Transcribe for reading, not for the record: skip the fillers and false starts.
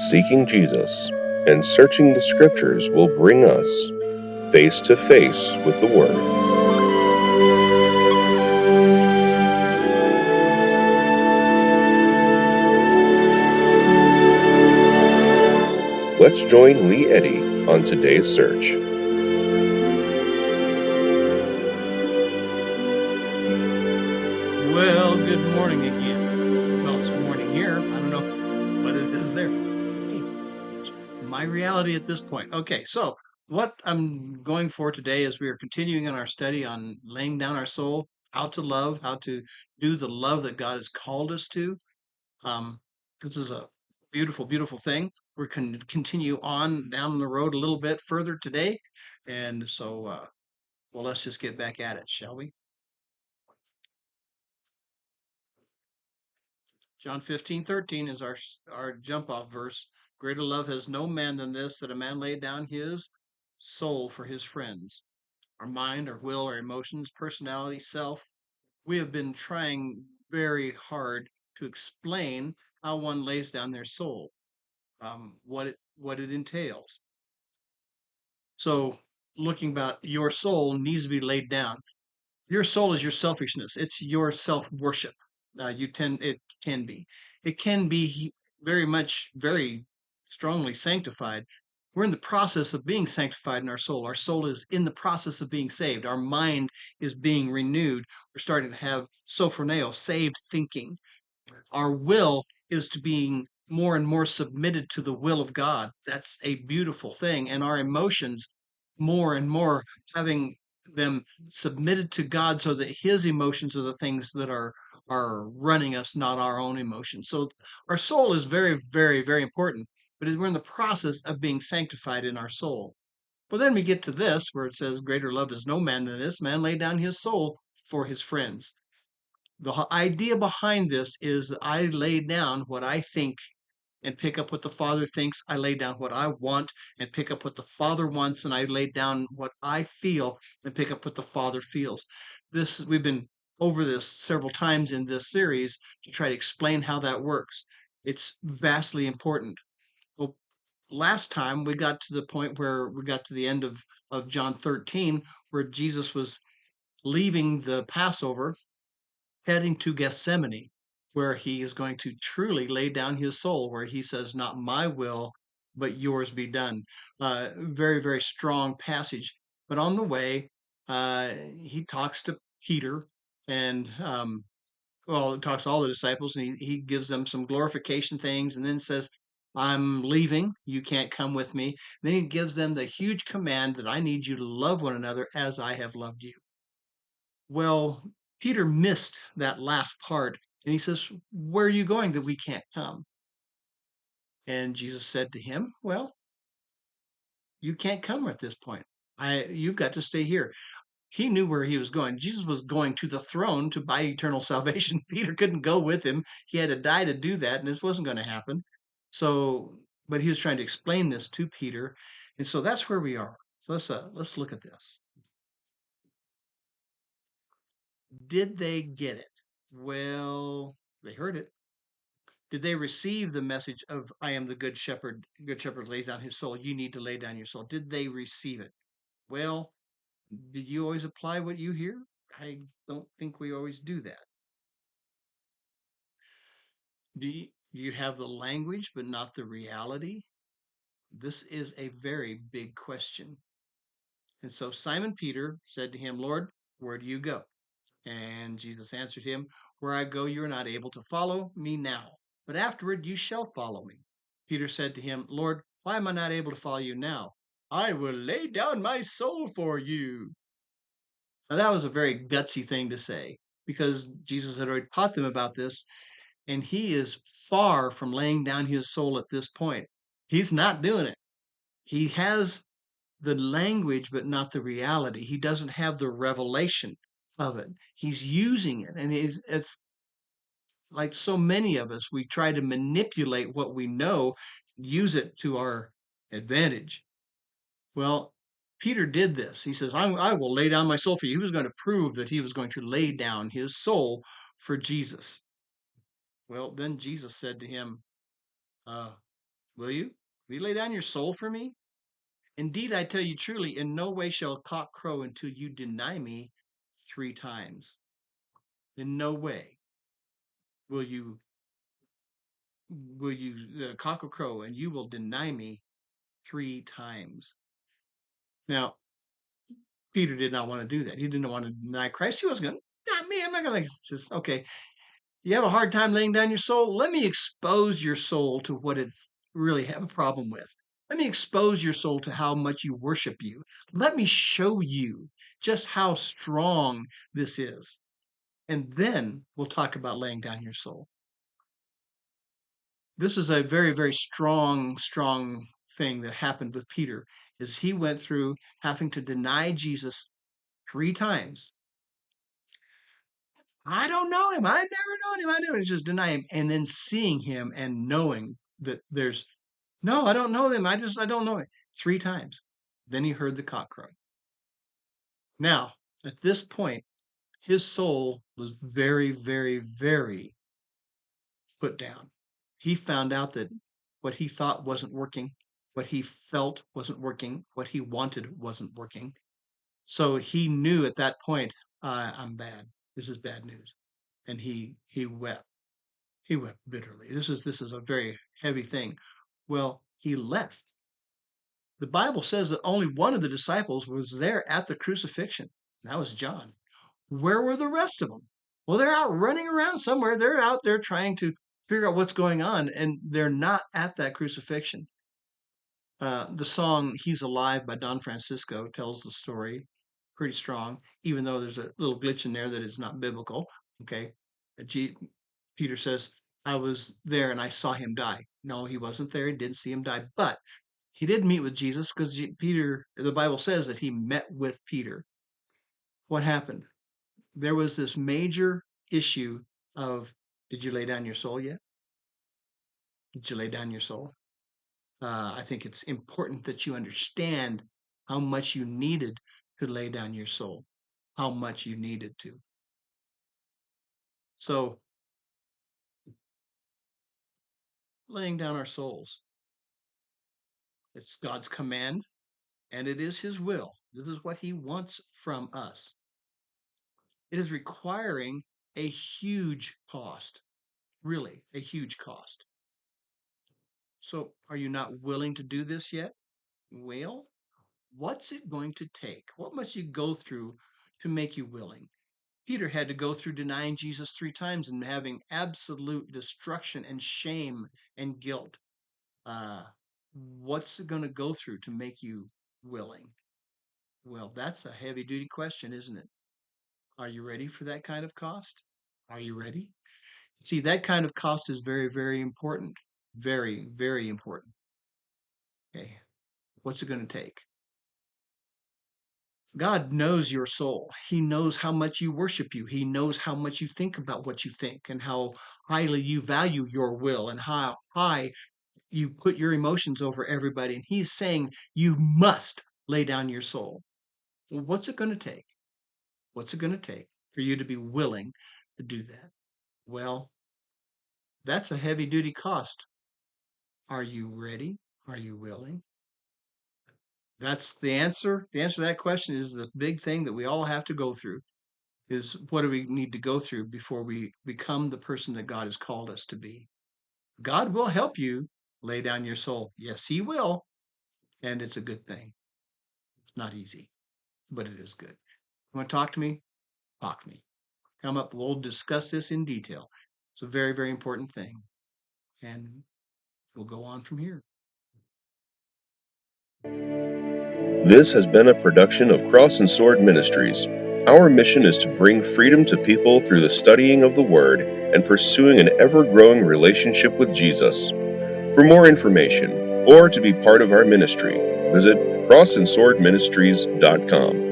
Seeking Jesus and searching the scriptures will bring us face to face with the Word. Let's join Lee Eddy on today's search. Well, good morning again. Well, it's morning here. I don't know what it is there. Hey, it's my reality at this point. Okay, so what I'm going for today is we are continuing in our study on laying down our soul, how to love, how to do the love that God has called us to. Um, this is a beautiful, beautiful thing. We're going to continue on down the road a little bit further today. And so, well, let's just get back at it, shall we? John 15:13 is our jump off verse. Greater love has no man than this, that a man lay down his soul for his friends. Our mind, our will, our emotions, personality, self. We have been trying very hard to explain how one lays down their soul, what it entails. So, looking about your soul needs to be laid down. Your soul is your selfishness. It's your self worship. It can be. It can be very much, very strongly sanctified. We're in the process of being sanctified in our soul. Our soul is in the process of being saved. Our mind is being renewed. We're starting to have sophroneo, saved thinking. Our will is to being more and more submitted to the will of God. That's a beautiful thing. And our emotions, more and more having them submitted to God so that his emotions are the things that are running us, not our own emotions. So our soul is very, very, very important, but we're in the process of being sanctified in our soul. Well, then we get to this where it says, greater love is no man than this man lay down his soul for his friends. The idea behind this is that I lay down what I think and pick up what the Father thinks. I lay down what I want and pick up what the Father wants, and I lay down what I feel and pick up what the Father feels. This we've been over this several times in this series to try to explain how that works. It's vastly important. Well, last time we got to the point where we got to the end of John 13, where Jesus was leaving the Passover heading to Gethsemane, where he is going to truly lay down his soul, where he says, not my will, but yours be done. Very, very strong passage. But on the way, he talks to Peter and, well, he talks to all the disciples, and he gives them some glorification things and then says, I'm leaving. You can't come with me. Then he gives them the huge command that I need you to love one another as I have loved you. Well, Peter missed that last part, and he says, where are you going that we can't come? And Jesus said to him, well, you can't come at this point. You've got to stay here. He knew where he was going. Jesus was going to the throne to buy eternal salvation. Peter couldn't go with him. He had to die to do that, and this wasn't going to happen. So, but he was trying to explain this to Peter, and so that's where we are. So let's look at this. Did they get it? Well, they heard it. Did they receive the message of I am the good shepherd? Good shepherd lays down his soul. You need to lay down your soul. Did they receive it? Well, did you always apply what you hear? I don't think we always do that. Do you have the language but not the reality? This is a very big question. And so Simon Peter said to him, Lord, where do you go? And Jesus answered him, where I go, you are not able to follow me now, but afterward you shall follow me. Peter said to him, Lord, why am I not able to follow you now? I will lay down my soul for you. Now, that was a very gutsy thing to say because Jesus had already taught them about this, and he is far from laying down his soul at this point. He's not doing it. He has the language, but not the reality. He doesn't have the revelation of it. He's using it, and it's like so many of us, we try to manipulate what we know, use it to our advantage. Well, Peter did this. He says, I will lay down my soul for you. He was going to prove that he was going to lay down his soul for Jesus. Well, then Jesus said to him, uh, Will you? Will you lay down your soul for me? Indeed, I tell you truly, in no way shall a cock crow until you deny me 3 times. In no way will the cock will crow, and you will deny me 3 times. Now, Peter did not want to do that. He didn't want to deny Christ. He wasn't going to, not me. I'm not going to, okay. You have a hard time laying down your soul? Let me expose your soul to what it's really have a problem with. Let me expose your soul to how much you worship you. Let me show you just how strong this is. And then we'll talk about laying down your soul. This is a very, very strong thing that happened with Peter, is he went through having to deny Jesus 3 times. I don't know him. I've never known him. I never just deny him. And then seeing him and knowing that no, I don't know him. I don't know him. 3 times. Then he heard the cock crow. Now, at this point, his soul was very, very, very put down. He found out that what he thought wasn't working, what he felt wasn't working, what he wanted wasn't working. So he knew at that point, I'm bad. This is bad news. And he wept. He wept bitterly. This is a very heavy thing. Well, he left. The Bible says that only one of the disciples was there at the crucifixion. And that was John. Where were the rest of them? Well, they're out running around somewhere. They're out there trying to figure out what's going on, and they're not at that crucifixion. The song "He's Alive" by Don Francisco tells the story pretty strong, even though there's a little glitch in there that is not biblical. Okay, Peter says, "I was there and I saw him die." No, he wasn't there. He didn't see him die, but he did meet with Jesus, because Peter, the Bible says that he met with Peter. What happened? There was this major issue of, did you lay down your soul yet? Did you lay down your soul? I think it's important that you understand how much you needed to lay down your soul, how much you needed to. So, laying down our souls, it's God's command, and it is His will. This is what He wants from us. It is requiring a huge cost, really, a huge cost. So, are you not willing to do this yet? Well, what's it going to take? What must you go through to make you willing? Peter had to go through denying Jesus 3 times and having absolute destruction and shame and guilt. What's it going to go through to make you willing? Well, that's a heavy duty question, isn't it? Are you ready for that kind of cost? Are you ready? See, that kind of cost is very, very important. Very, very important. Okay. What's it going to take? God knows your soul. He knows how much you worship you. He knows how much you think about what you think, and how highly you value your will, and how high you put your emotions over everybody. And He's saying you must lay down your soul. Well, what's it going to take? What's it going to take for you to be willing to do that? Well, that's a heavy duty cost. Are you ready? Are you willing? That's the answer. The answer to that question is the big thing that we all have to go through. Is what do we need to go through before we become the person that God has called us to be? God will help you lay down your soul. Yes, He will. And it's a good thing. It's not easy, but it is good. You want to talk to me? Talk to me. Come up. We'll discuss this in detail. It's a very, very important thing. And we'll go on from here. This has been a production of Cross and Sword Ministries. Our mission is to bring freedom to people through the studying of the Word and pursuing an ever-growing relationship with Jesus. For more information, or to be part of our ministry, visit crossandswordministries.com.